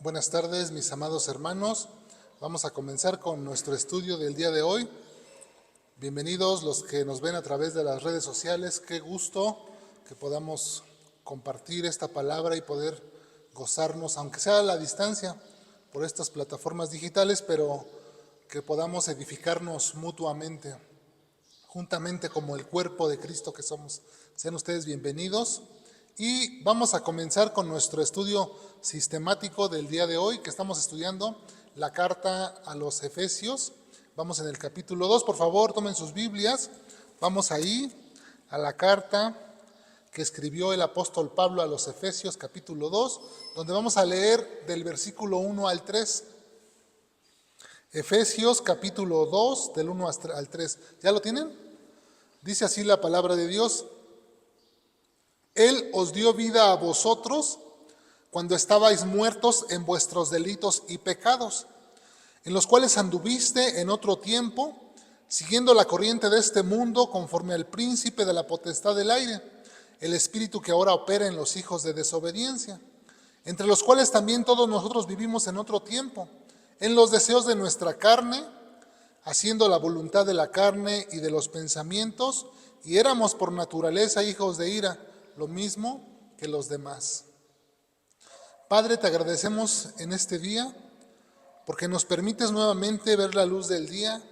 Buenas tardes, mis amados hermanos. Vamos a comenzar con nuestro estudio del día de hoy. Bienvenidos los que nos ven a través de las redes sociales. Qué gusto que podamos compartir esta palabra y poder gozarnos, aunque sea a la distancia, por estas plataformas digitales, pero que podamos edificarnos mutuamente, juntamente como el cuerpo de Cristo que somos. Sean ustedes bienvenidos. Y vamos a comenzar con nuestro estudio sistemático del día de hoy, que estamos estudiando la carta a los Efesios. Vamos en el capítulo 2, por favor, tomen sus Biblias. Vamos ahí a la carta que escribió el apóstol Pablo a los Efesios, capítulo 2, donde vamos a leer del versículo 1 al 3. Efesios, capítulo 2, del 1 al 3. ¿Ya lo tienen? Dice así la palabra de Dios. Él os dio vida a vosotros cuando estabais muertos en vuestros delitos y pecados, en los cuales anduviste en otro tiempo, siguiendo la corriente de este mundo, conforme al príncipe de la potestad del aire, el espíritu que ahora opera en los hijos de desobediencia, entre los cuales también todos nosotros vivimos en otro tiempo, en los deseos de nuestra carne, haciendo la voluntad de la carne y de los pensamientos, y éramos por naturaleza hijos de ira, lo mismo que los demás. Padre, te agradecemos en este día porque nos permites nuevamente ver la luz del día,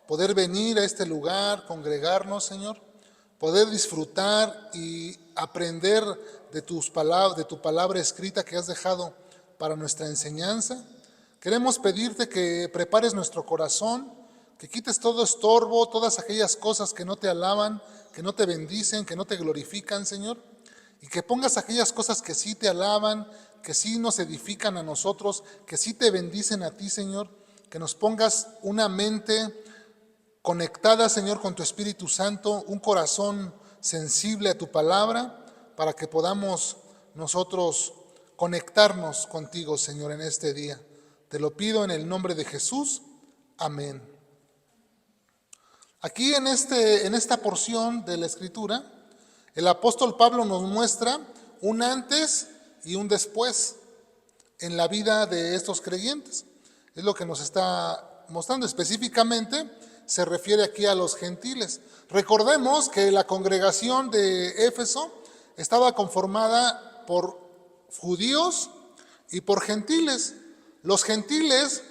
poder venir a este lugar, congregarnos, Señor, poder disfrutar y aprender de tu palabra escrita que has dejado para nuestra enseñanza. Queremos pedirte que prepares nuestro corazón, que quites todo estorbo, todas aquellas cosas que no te alaban, que no te bendicen, que no te glorifican, Señor, y que pongas aquellas cosas que sí te alaban, que sí nos edifican a nosotros, que sí te bendicen a ti, Señor, que nos pongas una mente conectada, Señor, con tu Espíritu Santo, un corazón sensible a tu palabra, para que podamos nosotros conectarnos contigo, Señor, en este día. Te lo pido en el nombre de Jesús. Amén. Aquí en esta porción de la Escritura, el apóstol Pablo nos muestra un antes y un después en la vida de estos creyentes. Es lo que nos está mostrando. Específicamente se refiere aquí a los gentiles. Recordemos que la congregación de Éfeso estaba conformada por judíos y por gentiles. Los gentiles,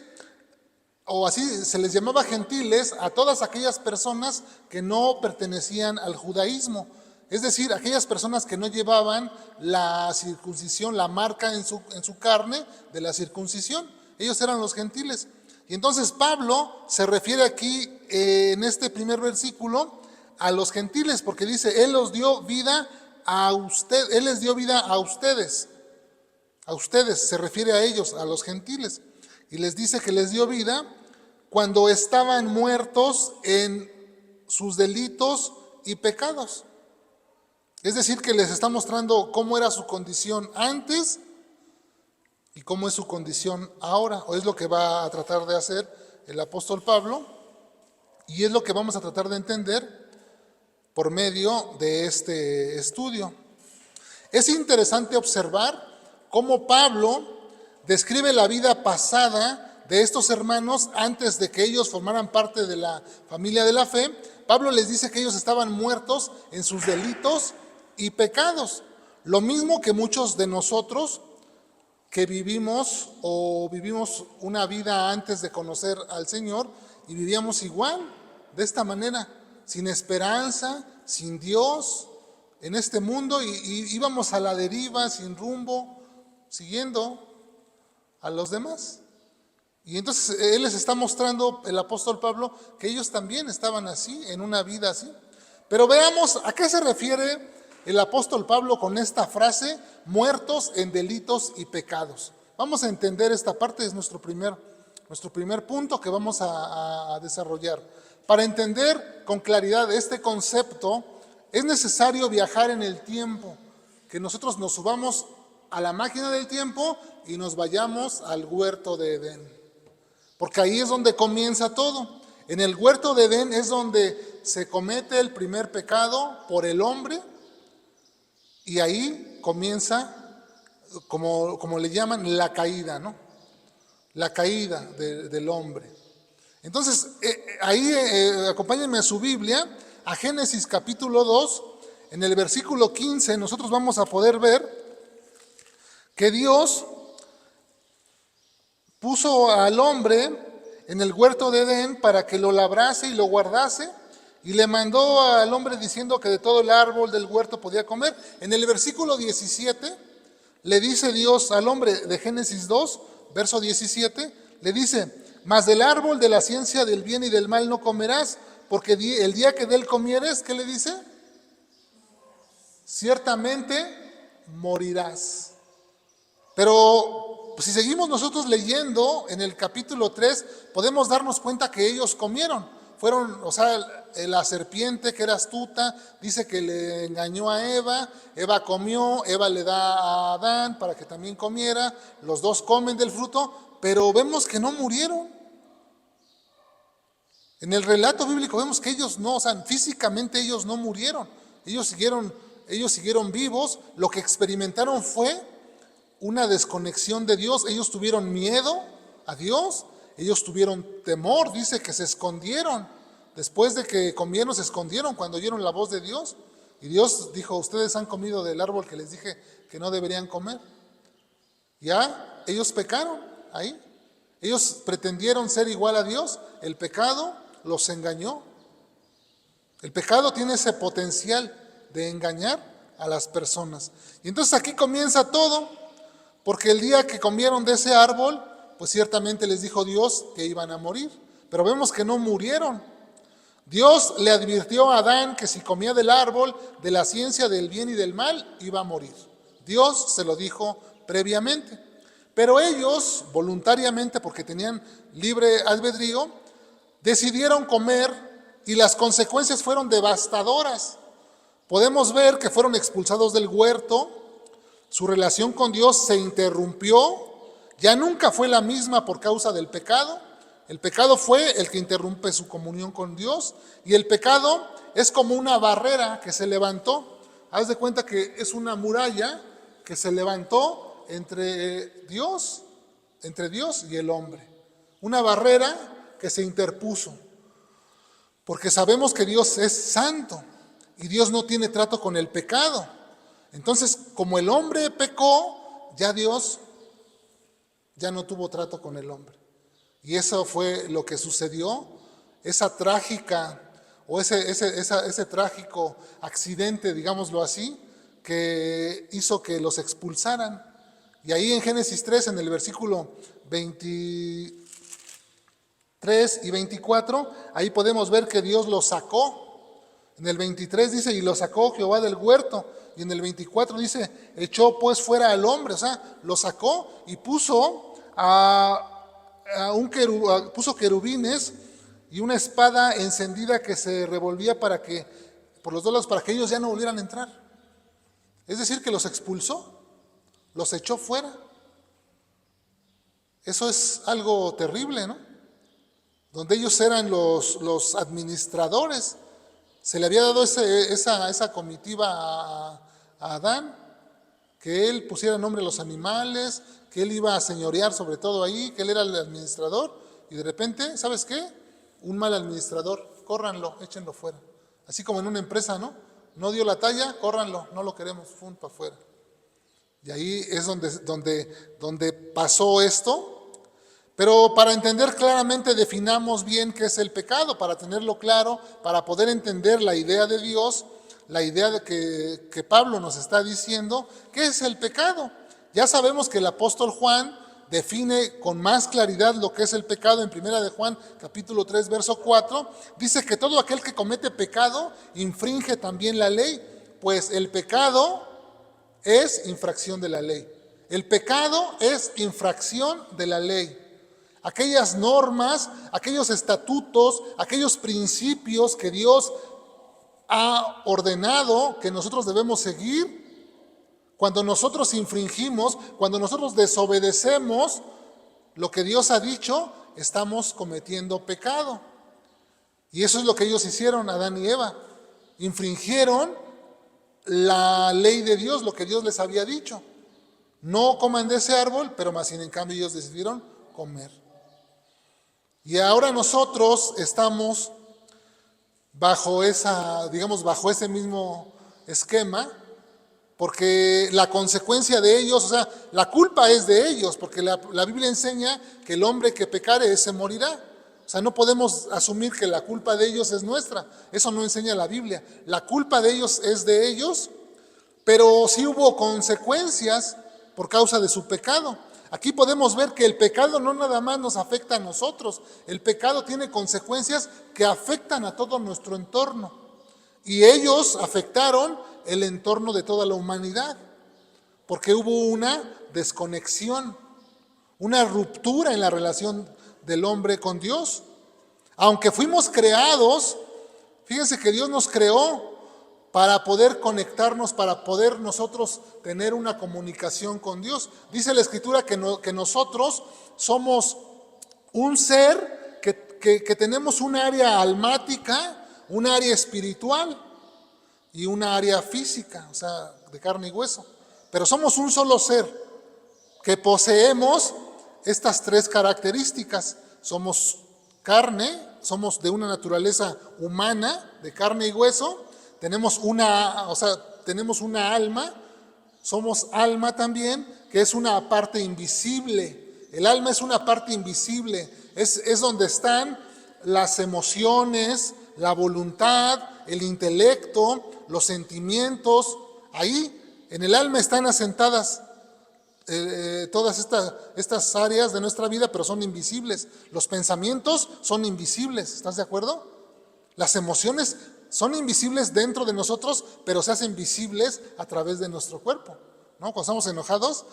o así se les llamaba gentiles a todas aquellas personas que no pertenecían al judaísmo, es decir, aquellas personas que no llevaban la circuncisión, la marca en su carne de la circuncisión. Ellos eran los gentiles. Y entonces Pablo se refiere aquí en este primer versículo a los gentiles, porque dice, Él les dio vida a ustedes. A ustedes, se refiere a ellos, a los gentiles. Y les dice que les dio vida cuando estaban muertos en sus delitos y pecados. Es decir, que les está mostrando cómo era su condición antes y cómo es su condición ahora. O es lo que va a tratar de hacer el apóstol Pablo. Y es lo que vamos a tratar de entender por medio de este estudio. Es interesante observar cómo Pablo describe la vida pasada de estos hermanos antes de que ellos formaran parte de la familia de la fe. Pablo les dice que ellos estaban muertos en sus delitos y pecados. Lo mismo que muchos de nosotros que vivimos una vida antes de conocer al Señor y vivíamos igual, de esta manera, sin esperanza, sin Dios en este mundo y íbamos a la deriva, sin rumbo, siguiendo a los demás. Y entonces él les está mostrando, el apóstol Pablo, que ellos también estaban así, en una vida así. Pero veamos a qué se refiere el apóstol Pablo con esta frase, muertos en delitos y pecados. Vamos a entender esta parte, es nuestro primer punto que vamos a desarrollar. Para entender con claridad este concepto, es necesario viajar en el tiempo, que nosotros nos subamos a la máquina del tiempo y nos vayamos al huerto de Edén. Porque ahí es donde comienza todo. En el huerto de Edén es donde se comete el primer pecado por el hombre y ahí comienza como le llaman, la caída, ¿no? La caída del hombre. Entonces, ahí acompáñenme a su Biblia, a Génesis capítulo 2, en el versículo 15, nosotros vamos a poder ver que Dios puso al hombre en el huerto de Edén para que lo labrase y lo guardase, y le mandó al hombre diciendo que de todo el árbol del huerto podía comer. En el versículo 17 le dice Dios al hombre de Génesis 2, verso 17, le dice: mas del árbol de la ciencia del bien y del mal no comerás, porque el día que de él comieres, ¿qué le dice? Ciertamente morirás. Pero pues, si seguimos nosotros leyendo en el capítulo 3, podemos darnos cuenta que ellos comieron. Fueron, o sea, la serpiente que era astuta, dice que le engañó a Eva, Eva comió, Eva le da a Adán para que también comiera, los dos comen del fruto, pero vemos que no murieron. En el relato bíblico vemos que ellos no, o sea, físicamente ellos no murieron, ellos siguieron vivos. Lo que experimentaron fue una desconexión de Dios. Ellos tuvieron miedo a Dios, ellos tuvieron temor, dice que se escondieron. Después de que comieron, se escondieron cuando oyeron la voz de Dios. Y Dios dijo: ustedes han comido del árbol que les dije que no deberían comer. Ya, ellos pecaron ahí. Ellos pretendieron ser igual a Dios. El pecado los engañó. El pecado tiene ese potencial de engañar a las personas. Y entonces aquí comienza todo, porque el día que comieron de ese árbol, pues ciertamente les dijo Dios que iban a morir. Pero vemos que no murieron. Dios le advirtió a Adán que si comía del árbol de la ciencia del bien y del mal, iba a morir. Dios se lo dijo previamente. Pero ellos, voluntariamente, porque tenían libre albedrío, decidieron comer y las consecuencias fueron devastadoras. Podemos ver que fueron expulsados del huerto, su relación con Dios se interrumpió, ya nunca fue la misma por causa del pecado. El pecado fue el que interrumpe su comunión con Dios, y el pecado es como una barrera que se levantó. Haz de cuenta que es una muralla que se levantó entre Dios y el hombre. Una barrera que se interpuso, porque sabemos que Dios es santo y Dios no tiene trato con el pecado. Entonces, como el hombre pecó, ya Dios ya no tuvo trato con el hombre. Y eso fue lo que sucedió, esa trágica o ese trágico accidente, digámoslo así, que hizo que los expulsaran. Y ahí en Génesis 3, en el versículo 23 y 24, ahí podemos ver que Dios los sacó. En el 23 dice: y lo sacó Jehová del huerto. Y en el 24 dice: echó pues fuera al hombre. O sea, lo sacó y puso puso querubines y una espada encendida que se revolvía por los dos lados, para que ellos ya no volvieran a entrar. Es decir, que los expulsó, los echó fuera. Eso es algo terrible, ¿no? Donde ellos eran los administradores. Se le había dado esa comitiva a Adán, que él pusiera nombre a los animales, que él iba a señorear sobre todo ahí, que él era el administrador, y de repente, ¿sabes qué? Un mal administrador, córranlo, échenlo fuera. Así como en una empresa, ¿no? No dio la talla, córranlo, no lo queremos, para afuera. Y ahí es donde pasó esto. Pero para entender claramente, definamos bien qué es el pecado, para tenerlo claro, para poder entender la idea de Dios, la idea de que Pablo nos está diciendo. ¿Qué es el pecado? Ya sabemos que el apóstol Juan define con más claridad lo que es el pecado en 1 de Juan, capítulo 3, verso 4. Dice que todo aquel que comete pecado infringe también la ley, pues el pecado es infracción de la ley. El pecado es infracción de la ley. Aquellas normas, aquellos estatutos, aquellos principios que Dios ha ordenado que nosotros debemos seguir, cuando nosotros infringimos, cuando nosotros desobedecemos lo que Dios ha dicho, estamos cometiendo pecado. Y eso es lo que ellos hicieron, Adán y Eva. Infringieron la ley de Dios, lo que Dios les había dicho. no coman de ese árbol, pero más sin en cambio ellos decidieron comer. Y ahora nosotros estamos bajo bajo ese mismo esquema, porque la consecuencia de ellos, o sea, la culpa es de ellos, porque la Biblia enseña que el hombre que pecare, ese morirá. O sea, no podemos asumir que la culpa de ellos es nuestra. Eso no enseña la Biblia. La culpa de ellos es de ellos, pero sí hubo consecuencias por causa de su pecado. Aquí podemos ver que el pecado no nada más nos afecta a nosotros. El pecado tiene consecuencias que afectan a todo nuestro entorno. Y ellos afectaron el entorno de toda la humanidad, porque hubo una desconexión, una ruptura en la relación del hombre con Dios. Aunque fuimos creados, fíjense que Dios nos creó para poder conectarnos, para poder nosotros tener una comunicación con Dios. Dice la Escritura que nosotros somos un ser que tenemos un área almática, un área espiritual y una área física, o sea, de carne y hueso. Pero somos un solo ser que poseemos estas tres características. Somos carne, somos de una naturaleza humana, de carne y hueso. Tenemos una alma, somos alma también, que es una parte invisible. El alma es una parte invisible, es donde están las emociones, la voluntad, el intelecto, los sentimientos. Ahí en el alma están asentadas todas estas áreas de nuestra vida, pero son invisibles. Los pensamientos son invisibles, ¿estás de acuerdo? Las emociones son invisibles dentro de nosotros, pero se hacen visibles a través de nuestro cuerpo, ¿no? Cuando estamos enojados,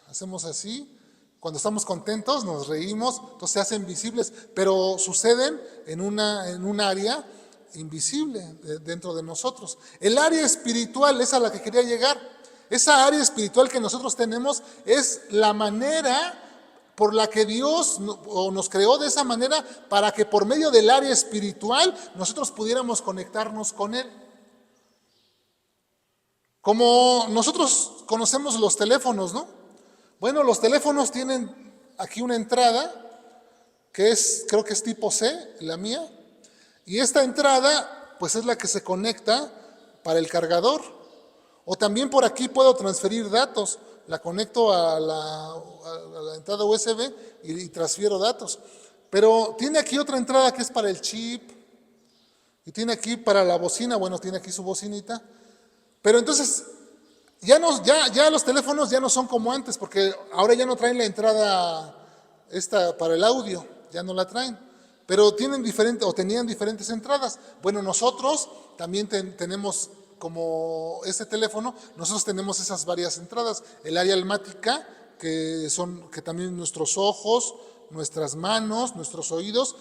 hacemos así. Cuando estamos contentos, nos reímos, entonces se hacen visibles, pero suceden en un área invisible dentro de nosotros. El área espiritual es a la que quería llegar. Esa área espiritual que nosotros tenemos es la manera por la que Dios nos creó de esa manera, para que por medio del área espiritual nosotros pudiéramos conectarnos con Él. Como nosotros conocemos los teléfonos, ¿no? Bueno, los teléfonos tienen aquí una entrada que creo que es tipo C, la mía, y esta entrada pues es la que se conecta para el cargador. O también por aquí puedo transferir datos. La conecto a la entrada USB y transfiero datos. Pero tiene aquí otra entrada que es para el chip. Y tiene aquí para la bocina. Bueno, tiene aquí su bocinita. Pero entonces, ya los teléfonos ya no son como antes, porque ahora ya no traen la entrada esta para el audio. Ya no la traen. Pero tenían diferentes entradas. Bueno, nosotros también tenemos, como este teléfono, nosotros tenemos esas varias entradas. El área almática, que también nuestros ojos, nuestras manos, nuestros oídos,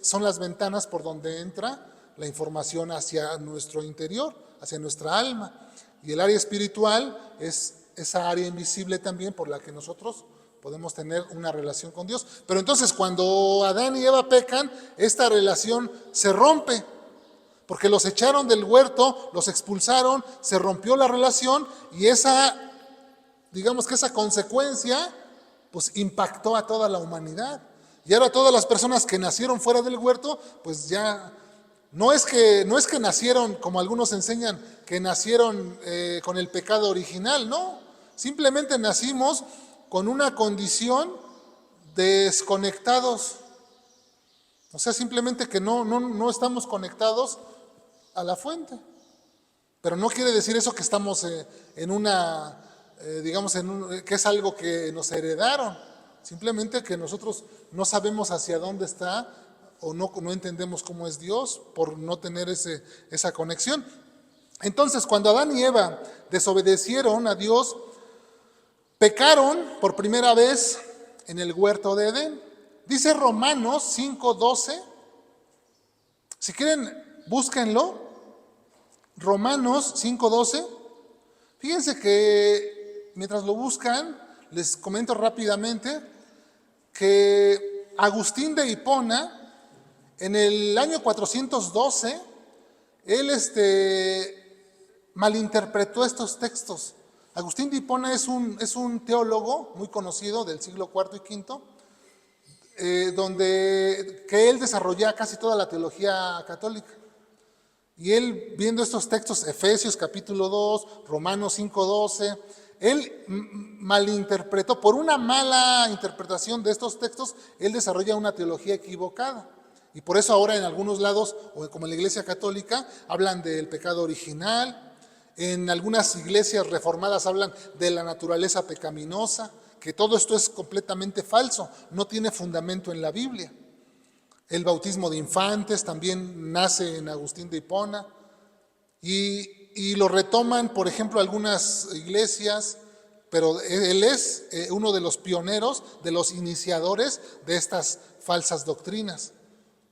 son las ventanas por donde entra la información hacia nuestro interior, hacia nuestra alma. Y el área espiritual es esa área invisible también por la que nosotros podemos tener una relación con Dios. Pero entonces cuando Adán y Eva pecan, esta relación se rompe. Porque los echaron del huerto, los expulsaron, se rompió la relación y digamos que esa consecuencia pues impactó a toda la humanidad. Y ahora todas las personas que nacieron fuera del huerto, pues ya no es que nacieron, como algunos enseñan, que nacieron con el pecado original, no. Simplemente nacimos con una condición desconectados. O sea, simplemente que no estamos conectados a la fuente. Pero no quiere decir eso que estamos que es algo que nos heredaron. Simplemente que nosotros no sabemos hacia dónde está o no entendemos cómo es Dios por no tener esa conexión. Entonces, cuando Adán y Eva desobedecieron a Dios, pecaron por primera vez en el huerto de Edén. Dice Romanos 5:12. Si quieren, búsquenlo. Romanos 5:12. Fíjense que mientras lo buscan, les comento rápidamente que Agustín de Hipona, en el año 412, él malinterpretó estos textos. Agustín de Hipona es un teólogo muy conocido del siglo IV y V, que él desarrolla casi toda la teología católica. Y él, viendo estos textos, Efesios capítulo 2, Romanos 5:12, él malinterpretó, por una mala interpretación de estos textos, él desarrolla una teología equivocada. Y por eso ahora en algunos lados, o como en la Iglesia Católica, hablan del pecado original. En algunas iglesias reformadas hablan de la naturaleza pecaminosa, que todo esto es completamente falso, no tiene fundamento en la Biblia. El bautismo de infantes también nace en Agustín de Hipona y lo retoman, por ejemplo, algunas iglesias, pero él es uno de los pioneros, de los iniciadores de estas falsas doctrinas,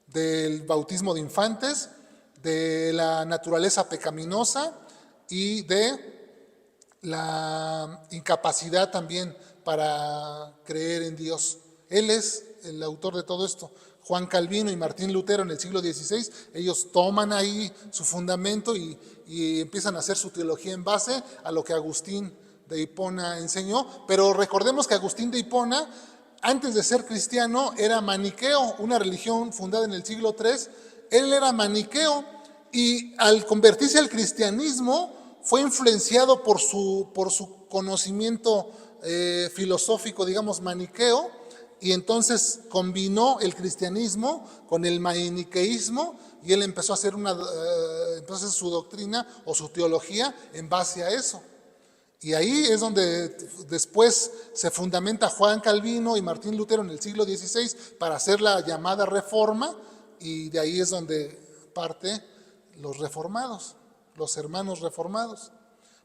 del bautismo de infantes, de la naturaleza pecaminosa y de la incapacidad también para creer en Dios. Él es el autor de todo esto. Juan Calvino y Martín Lutero en el siglo XVI, ellos toman ahí su fundamento y empiezan a hacer su teología en base a lo que Agustín de Hipona enseñó. Pero recordemos que Agustín de Hipona, antes de ser cristiano, era maniqueo, una religión fundada en el siglo III. Él era maniqueo y al convertirse al cristianismo fue influenciado por su conocimiento filosófico, digamos, maniqueo, y entonces combinó el cristianismo con el maniqueísmo y él empezó a hacer entonces su doctrina o su teología en base a eso. Y ahí es donde después se fundamenta Juan Calvino y Martín Lutero en el siglo XVI para hacer la llamada reforma, y de ahí es donde parte los reformados, los hermanos reformados.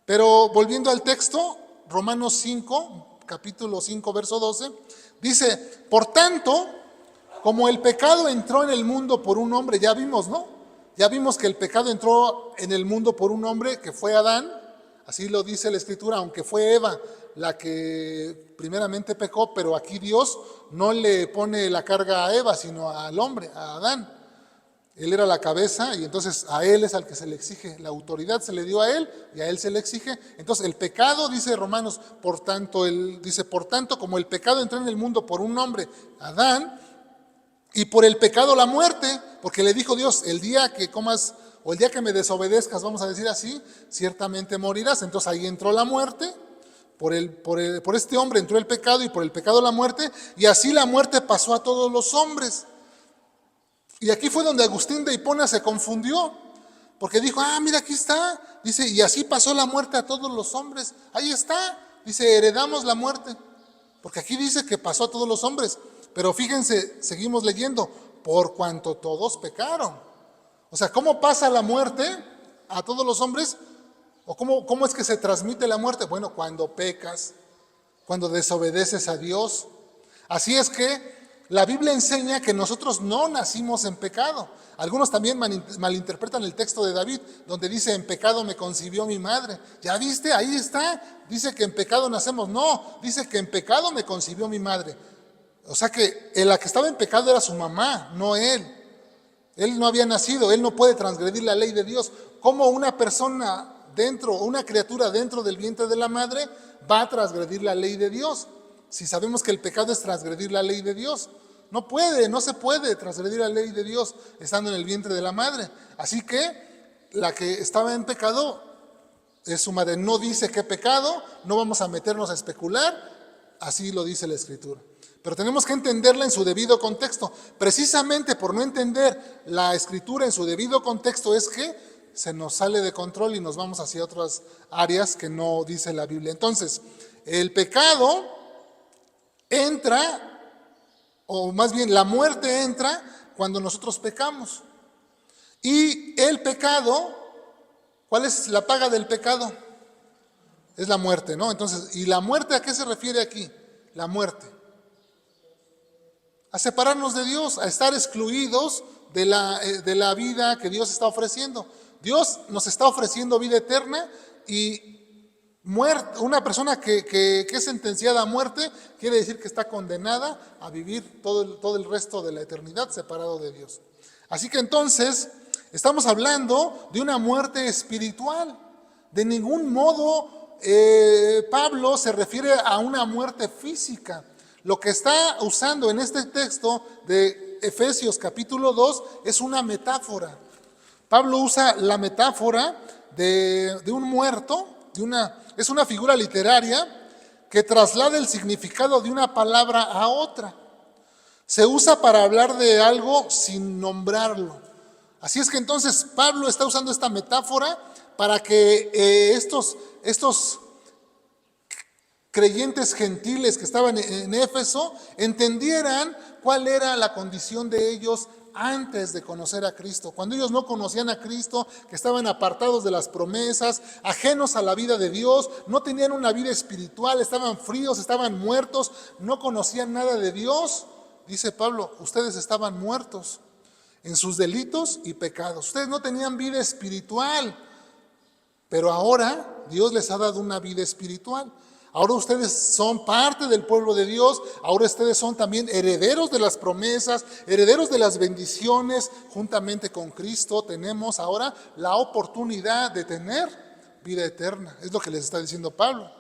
Pero volviendo al texto, Romanos 5, capítulo 5, verso 12, dice: por tanto, como el pecado entró en el mundo por un hombre, ya vimos, ¿no? Ya vimos que el pecado entró en el mundo por un hombre que fue Adán, así lo dice la Escritura, aunque fue Eva la que primeramente pecó, pero aquí Dios no le pone la carga a Eva, sino al hombre, a Adán. Él era la cabeza y entonces a él es al que se le exige, la autoridad se le dio a él y a él se le exige. Entonces el pecado, dice Romanos, por tanto, como el pecado entró en el mundo por un hombre, Adán, y por el pecado la muerte, porque le dijo Dios: el día que comas o el día que me desobedezcas, vamos a decir así, ciertamente morirás. Entonces ahí entró la muerte, por este hombre entró el pecado y por el pecado la muerte, y así la muerte pasó a todos los hombres. Y aquí fue donde Agustín de Hipona se confundió, porque dijo: mira, aquí está, dice, y así pasó la muerte a todos los hombres. Ahí está, dice, heredamos la muerte, porque aquí dice que pasó a todos los hombres, pero fíjense, seguimos leyendo, por cuanto todos pecaron. O sea, ¿cómo pasa la muerte a todos los hombres? ¿O cómo es que se transmite la muerte? Bueno, cuando pecas, cuando desobedeces a Dios. Así es que la Biblia enseña que nosotros no nacimos en pecado. Algunos también malinterpretan el texto de David, donde dice: en pecado me concibió mi madre. ¿Ya viste? Ahí está. Dice que en pecado nacemos. No, dice que en pecado me concibió mi madre. O sea que la que estaba en pecado era su mamá, no él. Él no había nacido, él no puede transgredir la ley de Dios. ¿Cómo una persona una criatura dentro del vientre de la madre va a transgredir la ley de Dios? Si sabemos que el pecado es transgredir la ley de Dios. No se puede transgredir la ley de Dios estando en el vientre de la madre. Así que la que estaba en pecado es su madre. No dice qué pecado, no vamos a meternos a especular, así lo dice la Escritura. Pero tenemos que entenderla en su debido contexto. Precisamente por no entender la Escritura en su debido contexto es que se nos sale de control y nos vamos hacia otras áreas que no dice la Biblia. Entonces, el pecado entra, o más bien la muerte entra cuando nosotros pecamos. Y el pecado, ¿cuál es la paga del pecado? Es la muerte, ¿no? Entonces, ¿y la muerte a qué se refiere aquí? La muerte. A separarnos de Dios, a estar excluidos de la vida que Dios está ofreciendo. Dios nos está ofreciendo vida eterna y muerte. Una persona que es sentenciada a muerte quiere decir que está condenada a vivir todo el resto de la eternidad separado de Dios. Así que entonces estamos hablando de una muerte espiritual. De ningún modo Pablo se refiere a una muerte física. Lo que está usando en este texto de Efesios capítulo 2 es una metáfora. Pablo usa la metáfora de un muerto, es una figura literaria que traslada el significado de una palabra a otra. Se usa para hablar de algo sin nombrarlo. Así es que entonces Pablo está usando esta metáfora para que estos creyentes gentiles que estaban en Éfeso entendieran cuál era la condición de ellos antes de conocer a Cristo. Cuando ellos no conocían a Cristo, que estaban apartados de las promesas, ajenos a la vida de Dios, no tenían una vida espiritual, estaban fríos, estaban muertos, no conocían nada de Dios. Dice Pablo, ustedes estaban muertos en sus delitos y pecados. Ustedes no tenían vida espiritual, pero ahora Dios les ha dado una vida espiritual. Ahora ustedes son parte del pueblo de Dios, ahora ustedes son también herederos de las promesas, herederos de las bendiciones. Juntamente con Cristo tenemos ahora la oportunidad de tener vida eterna. Es lo que les está diciendo Pablo.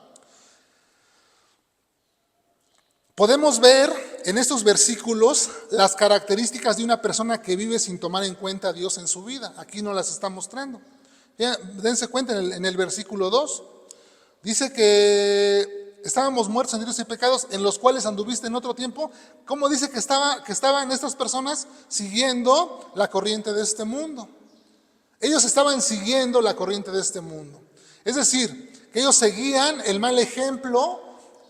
Podemos ver en estos versículos las características de una persona que vive sin tomar en cuenta a Dios en su vida. Aquí nos las está mostrando. Ya, dense cuenta en el versículo 2. Dice que estábamos muertos en delitos y pecados en los cuales anduviste en otro tiempo. ¿Cómo dice que estaban estas personas siguiendo la corriente de este mundo? Ellos estaban siguiendo la corriente de este mundo. Es decir, que ellos seguían el mal ejemplo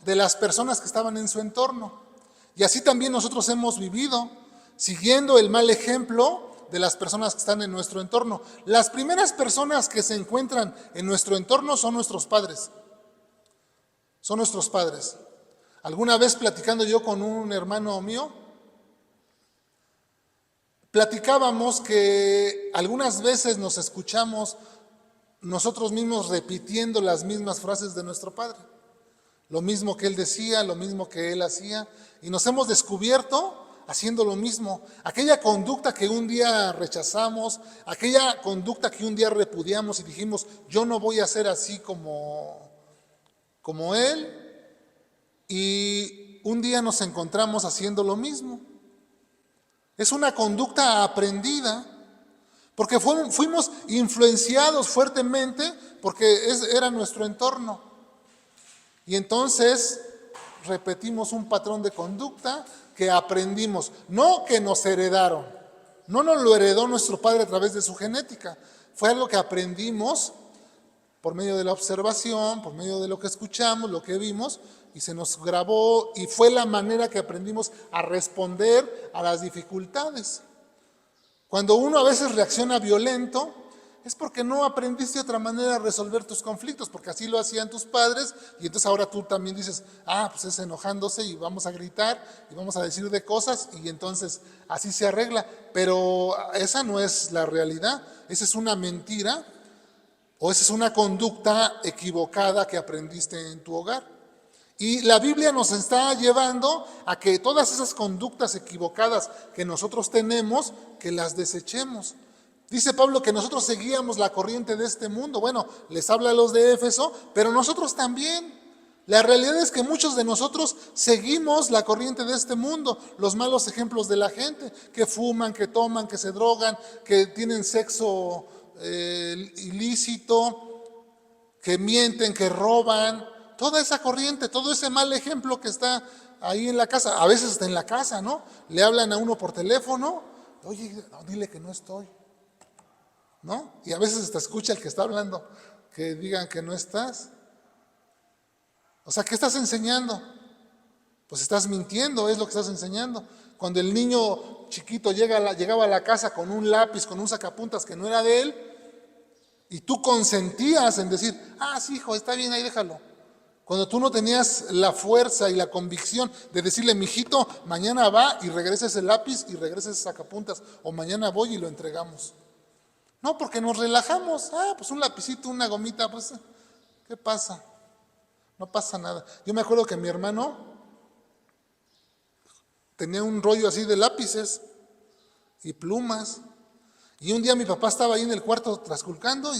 de las personas que estaban en su entorno. Y así también nosotros hemos vivido, siguiendo el mal ejemplo de las personas que están en nuestro entorno. Las primeras personas que se encuentran en nuestro entorno son nuestros padres. Son nuestros padres. Alguna vez platicando yo con un hermano mío, platicábamos que algunas veces nos escuchamos nosotros mismos repitiendo las mismas frases de nuestro padre. Lo mismo que él decía, lo mismo que él hacía, y nos hemos descubierto haciendo lo mismo. Aquella conducta que un día rechazamos, aquella conducta que un día repudiamos y dijimos, yo no voy a ser así como él, y un día nos encontramos haciendo lo mismo. Es una conducta aprendida, porque fuimos influenciados fuertemente porque era nuestro entorno. Y entonces repetimos un patrón de conducta que aprendimos, no que nos heredaron. No nos lo heredó nuestro padre a través de su genética. Fue algo que aprendimos por medio de la observación, por medio de lo que escuchamos, lo que vimos, y se nos grabó, y fue la manera que aprendimos a responder a las dificultades. Cuando uno a veces reacciona violento, es porque no aprendiste otra manera de resolver tus conflictos, porque así lo hacían tus padres, y entonces ahora tú también dices, pues es enojándose y vamos a gritar y vamos a decir de cosas, y entonces así se arregla. Pero esa no es la realidad, esa es una mentira, o esa es una conducta equivocada que aprendiste en tu hogar. Y la Biblia nos está llevando a que todas esas conductas equivocadas que nosotros tenemos, que las desechemos. Dice Pablo que nosotros seguíamos la corriente de este mundo. Bueno, les habla a los de Éfeso, pero nosotros también. La realidad es que muchos de nosotros seguimos la corriente de este mundo, los malos ejemplos de la gente, que fuman, que toman, que se drogan, que tienen sexo ilícito, que mienten, que roban. Toda esa corriente, todo ese mal ejemplo que está ahí en la casa, a veces está en la casa, ¿no? Le hablan a uno por teléfono, oye, no, dile que no estoy, ¿no? Y a veces hasta escucha el que está hablando, que digan que no estás. O sea, ¿qué estás enseñando? Pues estás mintiendo, es lo que estás enseñando. Cuando el niño chiquito llegaba a la casa con un lápiz, con un sacapuntas que no era de él, y tú consentías en decir, sí, hijo, está bien, ahí déjalo. Cuando tú no tenías la fuerza y la convicción de decirle, mijito, mañana va y regresa ese lápiz y regresa ese sacapuntas, o mañana voy y lo entregamos. No, porque nos relajamos. Pues un lapicito, una gomita, pues, ¿qué pasa? No pasa nada. Yo me acuerdo que mi hermano tenía un rollo así de lápices y plumas. Y un día mi papá estaba ahí en el cuarto trasculcando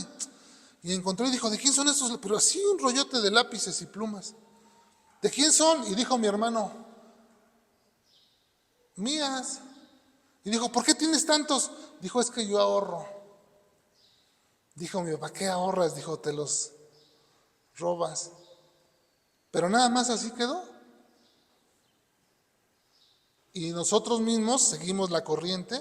y Y encontró y dijo, ¿de quién son estos? Pero así un rollote de lápices y plumas. ¿De quién son? Y dijo mi hermano, mías. Y dijo, ¿por qué tienes tantos? Dijo, es que yo ahorro. Dijo mi papá, ¿qué ahorras? Dijo, te los robas. Pero nada más así quedó. Y nosotros mismos seguimos la corriente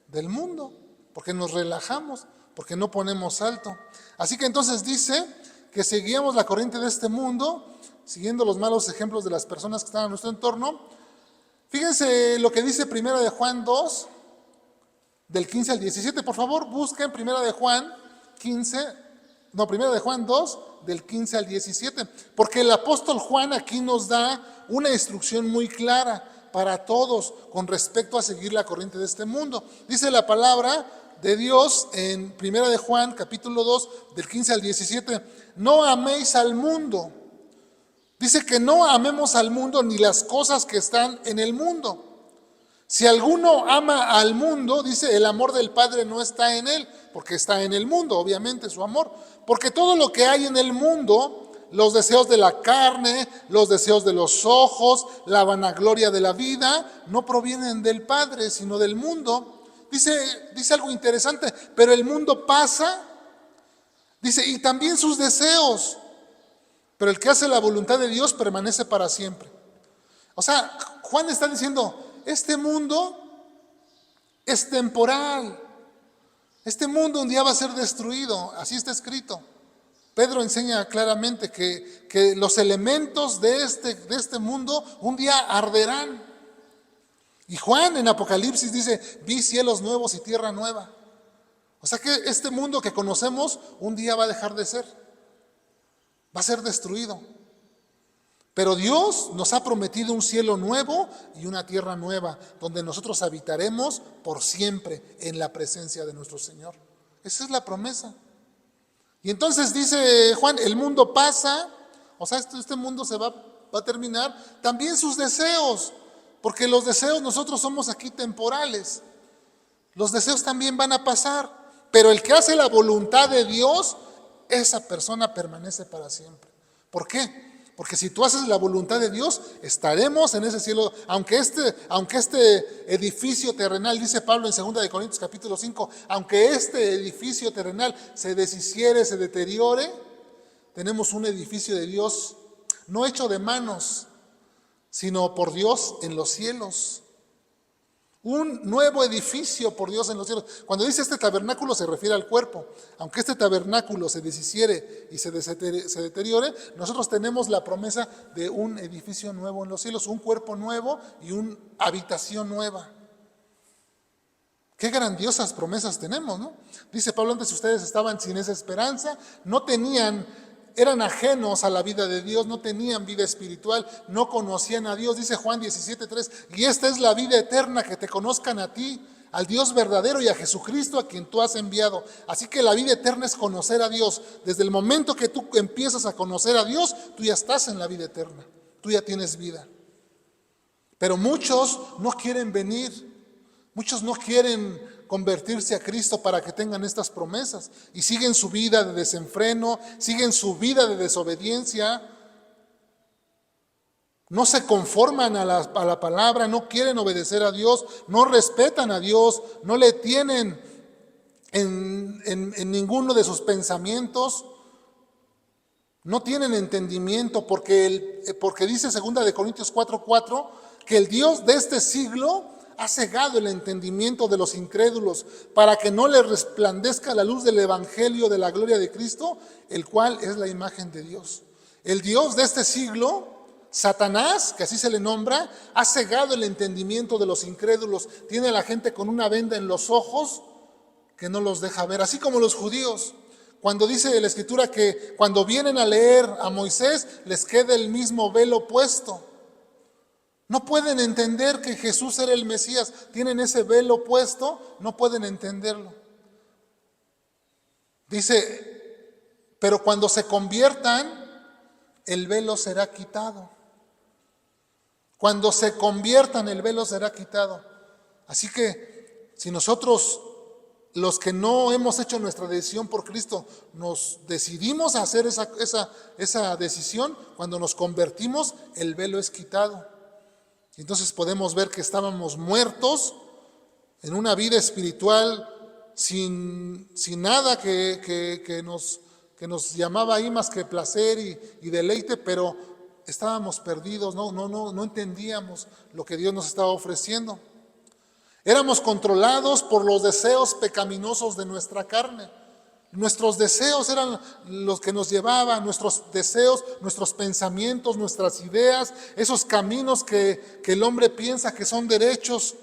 del mundo, porque nos relajamos, porque no ponemos alto. Así que entonces dice que seguíamos la corriente de este mundo, siguiendo los malos ejemplos de las personas que están a nuestro entorno. Fíjense lo que dice Primera de Juan 2, del 15 al 17. Por favor, busquen Primera de Juan 2, del 15 al 17. Porque el apóstol Juan aquí nos da una instrucción muy clara para todos con respecto a seguir la corriente de este mundo. Dice la palabra de Dios en Primera de Juan, capítulo 2, del 15 al 17. No améis al mundo. Dice que no amemos al mundo ni las cosas que están en el mundo. Si alguno ama al mundo, dice, el amor del Padre no está en él, porque está en el mundo, obviamente, su amor. Porque todo lo que hay en el mundo, los deseos de la carne, los deseos de los ojos, la vanagloria de la vida, no provienen del Padre, sino del mundo. Dice algo interesante, pero el mundo pasa, dice, y también sus deseos, pero el que hace la voluntad de Dios permanece para siempre. O sea, Juan está diciendo, este mundo es temporal. Este mundo un día va a ser destruido, así está escrito. Pedro enseña claramente que los elementos de este mundo un día arderán. Y Juan en Apocalipsis dice, vi cielos nuevos y tierra nueva. O sea que este mundo que conocemos un día va a dejar de ser. Va a ser destruido. Pero Dios nos ha prometido un cielo nuevo y una tierra nueva, donde nosotros habitaremos por siempre en la presencia de nuestro Señor. Esa es la promesa. Y entonces dice Juan, el mundo pasa, o sea, este mundo se va a terminar, también sus deseos, porque los deseos nosotros somos aquí temporales. Los deseos también van a pasar, pero el que hace la voluntad de Dios, esa persona permanece para siempre. ¿Por qué? Porque si tú haces la voluntad de Dios, estaremos en ese cielo. Aunque este edificio terrenal, dice Pablo en 2 de Corintios capítulo 5, aunque este edificio terrenal se deshiciere, se deteriore, tenemos un edificio de Dios, no hecho de manos, sino por Dios en los cielos. Un nuevo edificio por Dios en los cielos. Cuando dice este tabernáculo se refiere al cuerpo. Aunque este tabernáculo se deshiciere y se deteriore, nosotros tenemos la promesa de un edificio nuevo en los cielos, un cuerpo nuevo y una habitación nueva. Qué grandiosas promesas tenemos, ¿no? Dice Pablo, antes ustedes estaban sin esa esperanza, eran ajenos a la vida de Dios, no tenían vida espiritual, no conocían a Dios. Dice Juan 17:3, y esta es la vida eterna, que te conozcan a ti, al Dios verdadero y a Jesucristo a quien tú has enviado. Así que la vida eterna es conocer a Dios. Desde el momento que tú empiezas a conocer a Dios, tú ya estás en la vida eterna, tú ya tienes vida. Pero muchos no quieren venir, muchos no quieren convertirse a Cristo para que tengan estas promesas y siguen su vida de desenfreno, siguen su vida de desobediencia, no se conforman a la palabra, no quieren obedecer a Dios, no respetan a Dios, no le tienen en ninguno de sus pensamientos, no tienen entendimiento porque dice 2 de Corintios 4:4 que el Dios de este siglo ha cegado el entendimiento de los incrédulos para que no les resplandezca la luz del evangelio de la gloria de Cristo, el cual es la imagen de Dios. El Dios de este siglo, Satanás, que así se le nombra, ha cegado el entendimiento de los incrédulos. Tiene a la gente con una venda en los ojos que no los deja ver, así como los judíos. Cuando dice la Escritura que cuando vienen a leer a Moisés, les queda el mismo velo puesto. No pueden entender que Jesús era el Mesías, tienen ese velo puesto, no pueden entenderlo. Dice, pero cuando se conviertan, el velo será quitado. Cuando se conviertan, el velo será quitado. Así que si nosotros los que no hemos hecho nuestra decisión por Cristo, nos decidimos a hacer esa decisión, cuando nos convertimos, el velo es quitado. Entonces podemos ver que estábamos muertos en una vida espiritual sin nada que nos llamaba ahí más que placer y deleite, pero estábamos perdidos, no entendíamos lo que Dios nos estaba ofreciendo. Éramos controlados por los deseos pecaminosos de nuestra carne. Nuestros deseos eran los que nos llevaban, nuestros deseos, nuestros pensamientos, nuestras ideas, esos caminos que el hombre piensa que son derechos,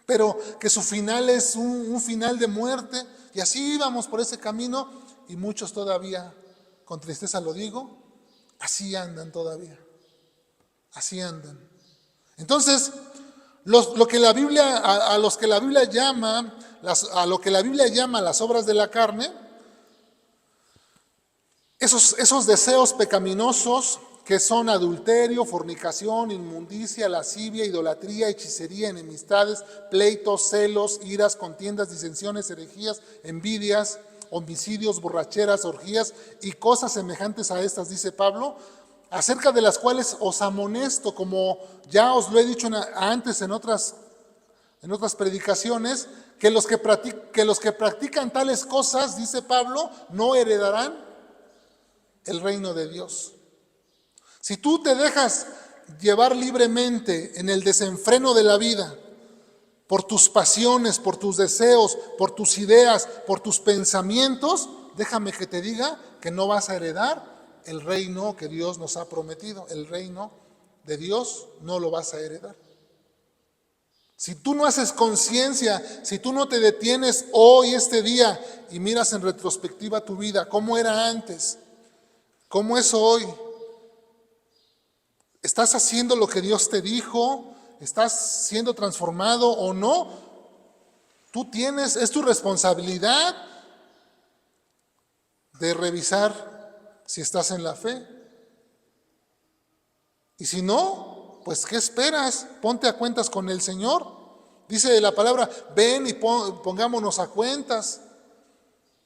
pero que su final es un final de muerte. Y así íbamos por ese camino, y muchos todavía, con tristeza lo digo, así andan todavía. Así andan. Entonces, lo que la Biblia, a lo que la Biblia llama las obras de la carne, esos deseos pecaminosos que son adulterio, fornicación, inmundicia, lascivia, idolatría, hechicería, enemistades, pleitos, celos, iras, contiendas, disensiones, herejías, envidias, homicidios, borracheras, orgías y cosas semejantes a estas, dice Pablo, acerca de las cuales os amonesto, como ya os lo he dicho antes en otras predicaciones, que los que practican tales cosas, dice Pablo, no heredarán el reino de Dios. Si tú te dejas llevar libremente en el desenfreno de la vida, por tus pasiones, por tus deseos, por tus ideas, por tus pensamientos, déjame que te diga que no vas a heredar el reino que Dios nos ha prometido. El reino de Dios no lo vas a heredar. Si tú no haces conciencia, si tú no te detienes hoy, este día, y miras en retrospectiva tu vida, cómo era antes, cómo es hoy, ¿estás haciendo lo que Dios te dijo? ¿Estás siendo transformado o no? Es tu responsabilidad de revisar si estás en la fe. Y si no, pues ¿qué esperas? Ponte a cuentas con el Señor. Dice la palabra, ven y pongámonos a cuentas.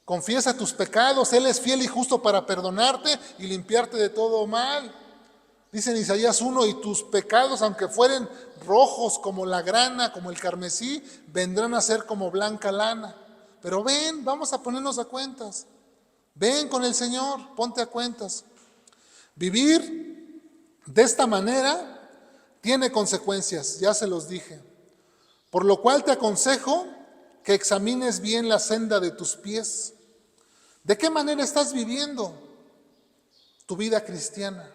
Confiesa tus pecados, Él es fiel y justo para perdonarte y limpiarte de todo mal. Dice en Isaías 1, y tus pecados, aunque fueren rojos como la grana, como el carmesí, vendrán a ser como blanca lana. Pero ven, vamos a ponernos a cuentas. Ven con el Señor, ponte a cuentas. Vivir de esta manera tiene consecuencias, ya se los dije. Por lo cual te aconsejo que examines bien la senda de tus pies. ¿De qué manera estás viviendo tu vida cristiana?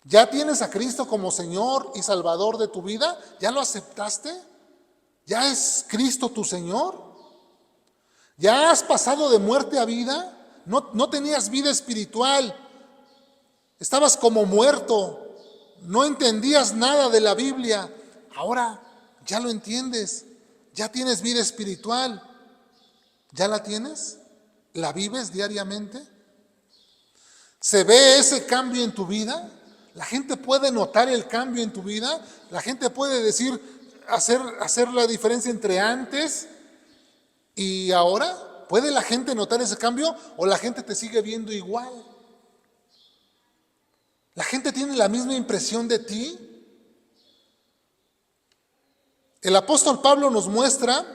¿Ya tienes a Cristo como Señor y Salvador de tu vida? ¿Ya lo aceptaste? ¿Ya es Cristo tu Señor? ¿Ya has pasado de muerte a vida? No tenías vida espiritual. Estabas como muerto. No entendías nada de la Biblia. Ahora ya lo entiendes. Ya tienes vida espiritual. ¿Ya la tienes? ¿La vives diariamente? ¿Se ve ese cambio en tu vida? La gente puede notar el cambio en tu vida. La gente puede hacer la diferencia entre antes y ahora. ¿Puede la gente notar ese cambio o la gente te sigue viendo igual? ¿La gente tiene la misma impresión de ti? El apóstol Pablo nos muestra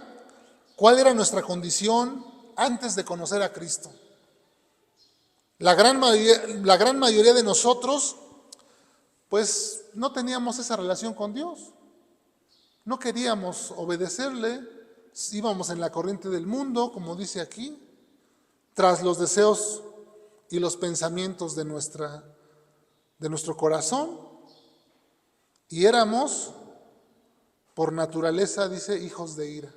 cuál era nuestra condición antes de conocer a Cristo. La gran mayoría de nosotros, pues no teníamos esa relación con Dios. No queríamos obedecerle, íbamos en la corriente del mundo, como dice aquí, tras los deseos y los pensamientos de nuestro corazón, y éramos, por naturaleza, dice, hijos de ira.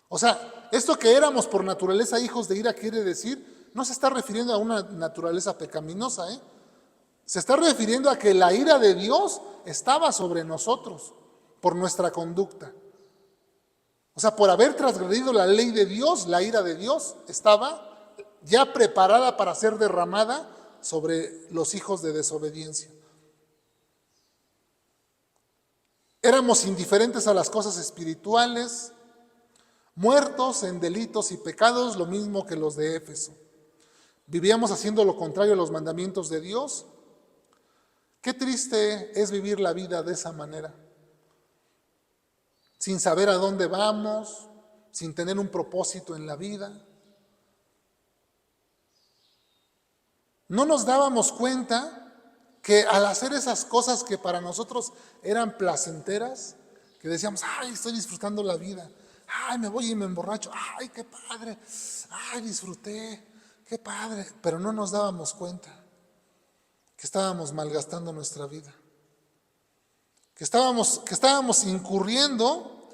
O sea, esto que éramos por naturaleza hijos de ira quiere decir, no se está refiriendo a una naturaleza pecaminosa, se está refiriendo a que la ira de Dios estaba sobre nosotros por nuestra conducta. O sea, por haber transgredido la ley de Dios, la ira de Dios estaba ya preparada para ser derramada sobre los hijos de desobediencia. Éramos indiferentes a las cosas espirituales, muertos en delitos y pecados, lo mismo que los de Éfeso. Vivíamos haciendo lo contrario a los mandamientos de Dios. Qué triste es vivir la vida de esa manera, sin saber a dónde vamos, sin tener un propósito en la vida. No nos dábamos cuenta que al hacer esas cosas que para nosotros eran placenteras, que decíamos, ay, estoy disfrutando la vida, ay, me voy y me emborracho, ay, qué padre, ay, disfruté, qué padre, pero no nos dábamos cuenta que estábamos malgastando nuestra vida, que estábamos incurriendo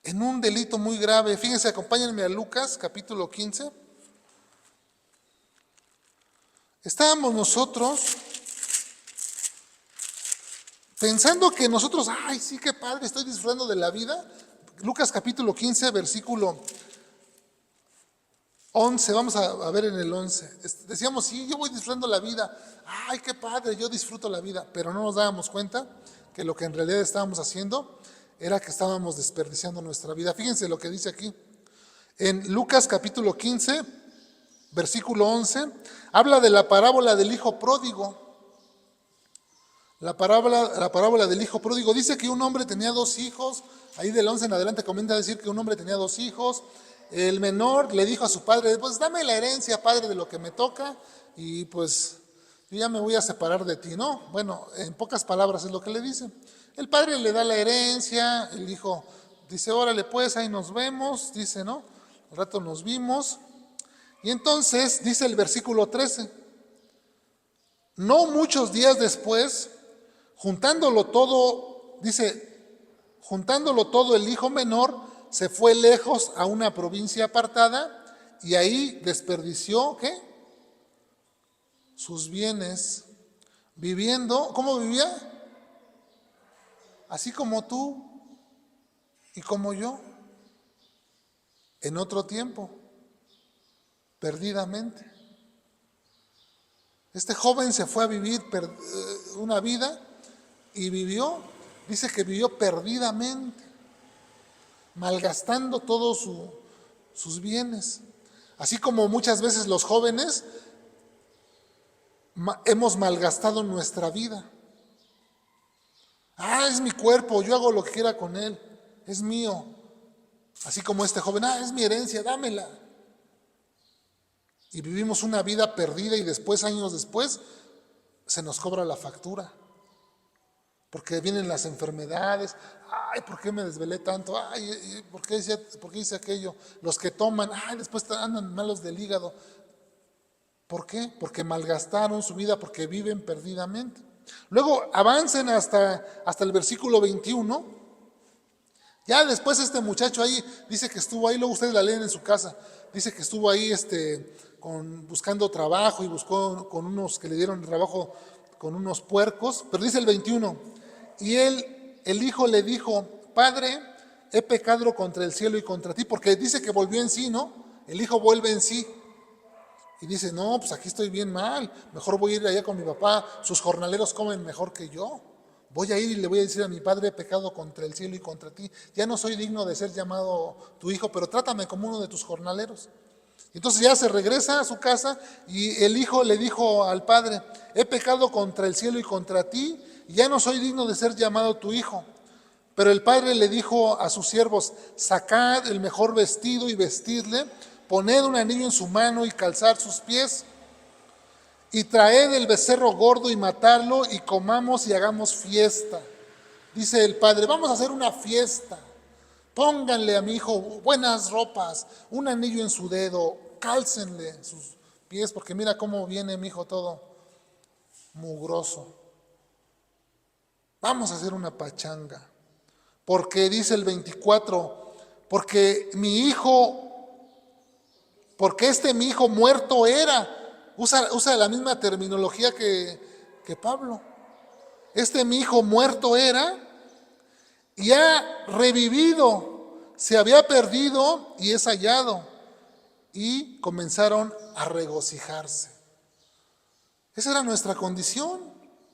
en un delito muy grave. Fíjense, acompáñenme a Lucas capítulo 15. Estábamos nosotros pensando que nosotros, ay, sí, qué padre, estoy disfrutando de la vida. Lucas capítulo 15, versículo 11, vamos a ver en el 11. Decíamos, sí, yo voy disfrutando la vida, ay, qué padre, yo disfruto la vida, pero no nos dábamos cuenta que lo que en realidad estábamos haciendo era que estábamos desperdiciando nuestra vida. Fíjense lo que dice aquí. En Lucas capítulo 15, versículo 11, habla de la parábola del hijo pródigo. La parábola del hijo pródigo dice que un hombre tenía 2 hijos. Ahí del 11 en adelante comienza a decir que un hombre tenía 2 hijos. El menor le dijo a su padre, pues dame la herencia, padre, de lo que me toca, y pues yo ya me voy a separar de ti, ¿no? Bueno, en pocas palabras es lo que le dice. El padre le da la herencia, el hijo dice, órale pues, ahí nos vemos, dice, ¿no? Al rato nos vimos. Y entonces dice el versículo 13, no muchos días después, juntándolo todo, dice, juntándolo todo, el hijo menor se fue lejos a una provincia apartada y ahí desperdició, ¿qué? Sus bienes, viviendo, ¿cómo vivía? Así como tú y como yo, en otro tiempo, perdidamente. Este joven se fue a vivir una vida y vivió, dice que vivió perdidamente, malgastando todos sus bienes. Así como muchas veces los jóvenes hemos malgastado nuestra vida. Ah, es mi cuerpo, yo hago lo que quiera con él, es mío. Así como este joven, ah, es mi herencia, dámela. Y vivimos una vida perdida y después, años después, se nos cobra la factura. Porque vienen las enfermedades, ay, ¿por qué me desvelé tanto? Ay, ¿por qué hice aquello? Los que toman, ay, después andan malos del hígado. ¿Por qué? Porque malgastaron su vida, porque viven perdidamente. Luego avancen hasta el versículo 21. Ya después este muchacho ahí dice que estuvo ahí, luego ustedes la leen en su casa, dice que estuvo ahí buscando trabajo y buscó con unos que le dieron trabajo con unos puercos, pero dice el 21, y el hijo le dijo, padre, he pecado contra el cielo y contra ti, porque dice que volvió en sí, ¿no? El hijo vuelve en sí. Y dice, no, pues aquí estoy bien mal, mejor voy a ir allá con mi papá, sus jornaleros comen mejor que yo. Voy a ir y le voy a decir a mi padre, he pecado contra el cielo y contra ti. Ya no soy digno de ser llamado tu hijo, pero trátame como uno de tus jornaleros. Entonces ya se regresa a su casa y el hijo le dijo al padre, he pecado contra el cielo y contra ti, y ya no soy digno de ser llamado tu hijo. Pero el padre le dijo a sus siervos, sacad el mejor vestido y vestidle, poned un anillo en su mano y calzad sus pies, y traed el becerro gordo y matadlo, y comamos y hagamos fiesta. Dice el padre, vamos a hacer una fiesta. Pónganle a mi hijo buenas ropas, un anillo en su dedo, cálcenle sus pies, porque mira cómo viene mi hijo todo mugroso. Vamos a hacer una pachanga. Porque dice el 24, porque mi hijo muerto era. Usa la misma terminología que Pablo. Mi hijo muerto era y ha revivido, se había perdido y es hallado. Y comenzaron a regocijarse. Esa era nuestra condición,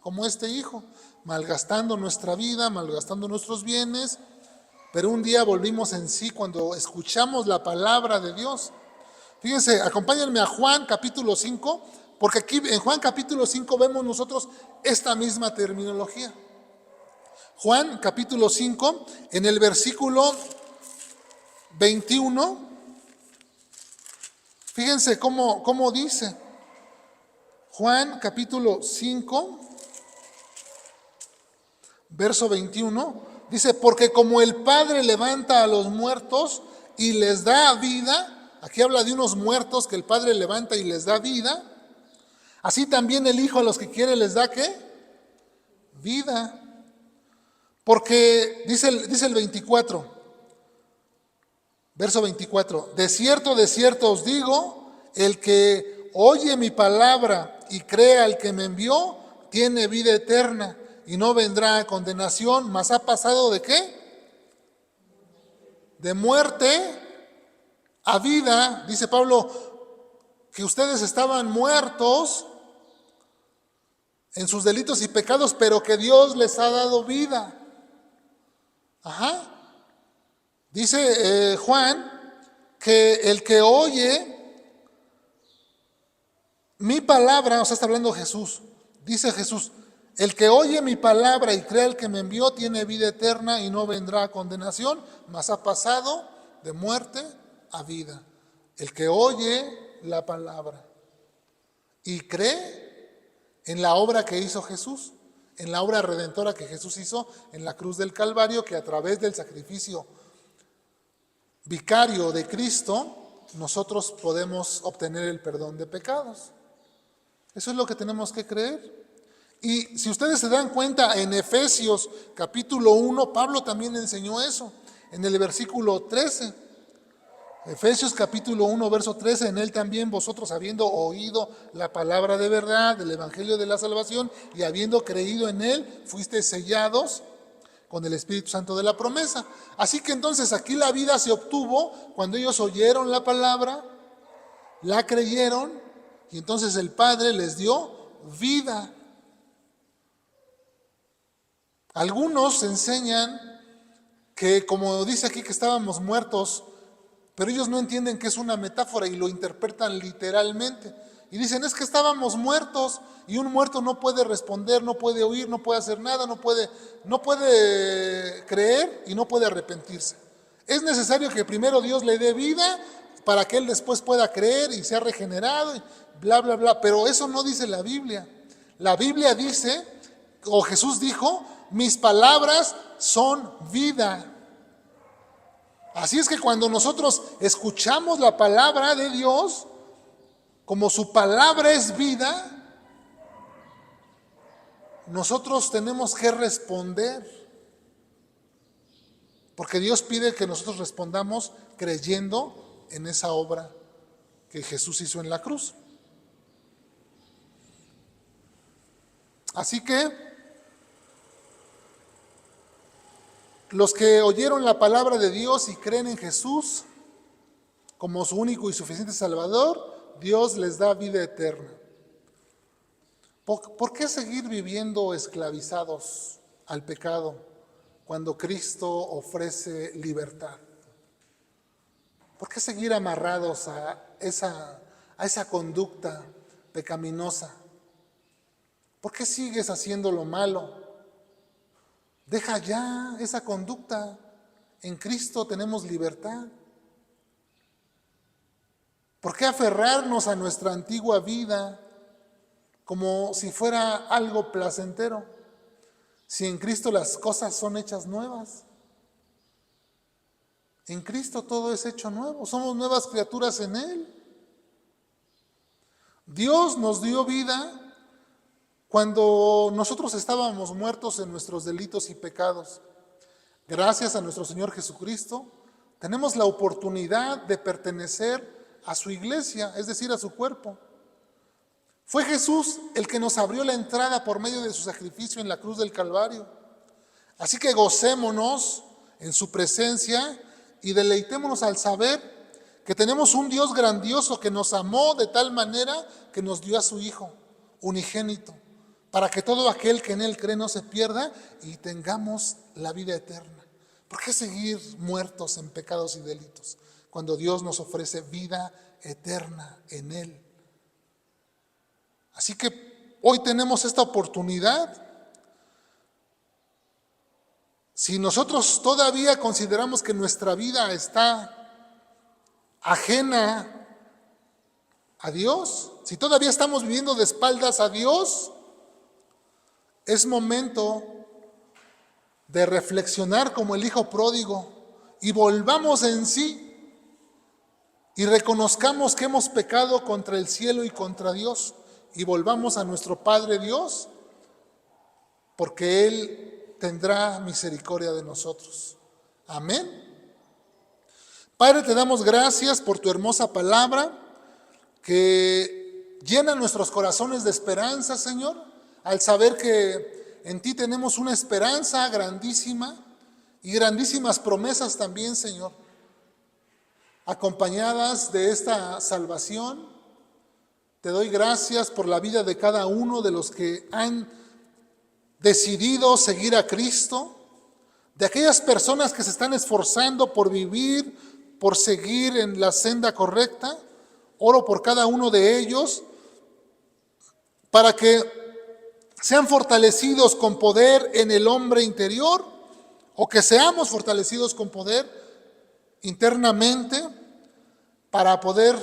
como este hijo, malgastando nuestra vida, malgastando nuestros bienes, pero un día volvimos en sí cuando escuchamos la palabra de Dios. Fíjense, acompáñenme a Juan capítulo 5, porque aquí en Juan capítulo 5 vemos nosotros esta misma terminología. Juan capítulo 5, en el versículo 21, fíjense cómo dice. Juan capítulo 5, verso 21, dice, porque como el Padre levanta a los muertos y les da vida, aquí habla de unos muertos que el Padre levanta y les da vida, así también el Hijo a los que quiere les da ¿qué? Vida. Porque dice el 24, verso 24, de cierto os digo, el que oye mi palabra y crea al que me envió, tiene vida eterna y no vendrá a condenación, mas ha pasado ¿de qué? De muerte a vida. Dice Pablo que ustedes estaban muertos en sus delitos y pecados, pero que Dios les ha dado vida. Ajá. Dice Juan que el que oye mi palabra, o sea, está hablando Jesús, dice Jesús, el que oye mi palabra y cree al que me envió tiene vida eterna y no vendrá a condenación, mas ha pasado de muerte a vida. El que oye la palabra y cree en la obra que hizo Jesús, en la obra redentora que Jesús hizo en la cruz del Calvario, que a través del sacrificio vicario de Cristo, nosotros podemos obtener el perdón de pecados. Eso es lo que tenemos que creer. Y si ustedes se dan cuenta, en Efesios capítulo 1, Pablo también enseñó eso, en el versículo 13. Efesios capítulo 1, verso 13, en él también vosotros, habiendo oído la palabra de verdad, del evangelio de la salvación, y habiendo creído en él, fuisteis sellados con el Espíritu Santo de la promesa. Así que entonces aquí la vida se obtuvo cuando ellos oyeron la palabra, la creyeron, y entonces el Padre les dio vida. Algunos enseñan que, como dice aquí, que estábamos muertos, pero ellos no entienden que es una metáfora y lo interpretan literalmente. Y dicen, es que estábamos muertos, y un muerto no puede responder, no puede oír, no puede hacer nada, no puede creer y no puede arrepentirse. Es necesario que primero Dios le dé vida para que él después pueda creer y sea regenerado, y bla, bla, bla. Pero eso no dice la Biblia. La Biblia dice, o Jesús dijo, mis palabras son vida. Así es que cuando nosotros escuchamos la palabra de Dios, como su palabra es vida, nosotros tenemos que responder. Porque Dios pide que nosotros respondamos creyendo en esa obra que Jesús hizo en la cruz. Así que los que oyeron la palabra de Dios y creen en Jesús como su único y suficiente Salvador, Dios les da vida eterna. ¿Por qué seguir viviendo esclavizados al pecado cuando Cristo ofrece libertad? ¿Por qué seguir amarrados a esa conducta pecaminosa? ¿Por qué sigues haciendo lo malo? Deja ya esa conducta. En Cristo tenemos libertad. ¿Por qué aferrarnos a nuestra antigua vida como si fuera algo placentero? Si en Cristo las cosas son hechas nuevas. En Cristo todo es hecho nuevo. Somos nuevas criaturas en Él. Dios nos dio vida cuando nosotros estábamos muertos en nuestros delitos y pecados. Gracias a nuestro Señor Jesucristo, tenemos la oportunidad de pertenecer a su iglesia, es decir, a su cuerpo. Fue Jesús el que nos abrió la entrada por medio de su sacrificio en la cruz del Calvario. Así que gocémonos en su presencia y deleitémonos al saber que tenemos un Dios grandioso que nos amó de tal manera que nos dio a su Hijo unigénito, para que todo aquel que en Él cree no se pierda y tengamos la vida eterna. ¿Por qué seguir muertos en pecados y delitos cuando Dios nos ofrece vida eterna en Él? Así que hoy tenemos esta oportunidad. Si nosotros todavía consideramos que nuestra vida está ajena a Dios, si todavía estamos viviendo de espaldas a Dios, es momento de reflexionar como el hijo pródigo y volvamos en sí y reconozcamos que hemos pecado contra el cielo y contra Dios y volvamos a nuestro Padre Dios, porque Él tendrá misericordia de nosotros. Amén. Padre, te damos gracias por tu hermosa palabra que llena nuestros corazones de esperanza, Señor, al saber que en ti tenemos una esperanza grandísima y grandísimas promesas también, Señor, acompañadas de esta salvación. Te doy gracias por la vida de cada uno de los que han decidido seguir a Cristo, de aquellas personas que se están esforzando por vivir, por seguir en la senda correcta. Oro por cada uno de ellos para que sean fortalecidos con poder en el hombre interior, o que seamos fortalecidos con poder internamente para poder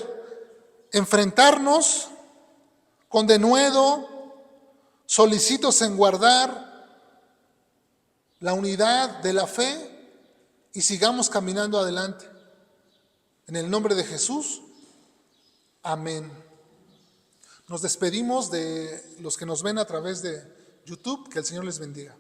enfrentarnos con denuedo, solicitos en guardar la unidad de la fe y sigamos caminando adelante. En el nombre de Jesús, amén. Nos despedimos de los que nos ven a través de YouTube. Que el Señor les bendiga.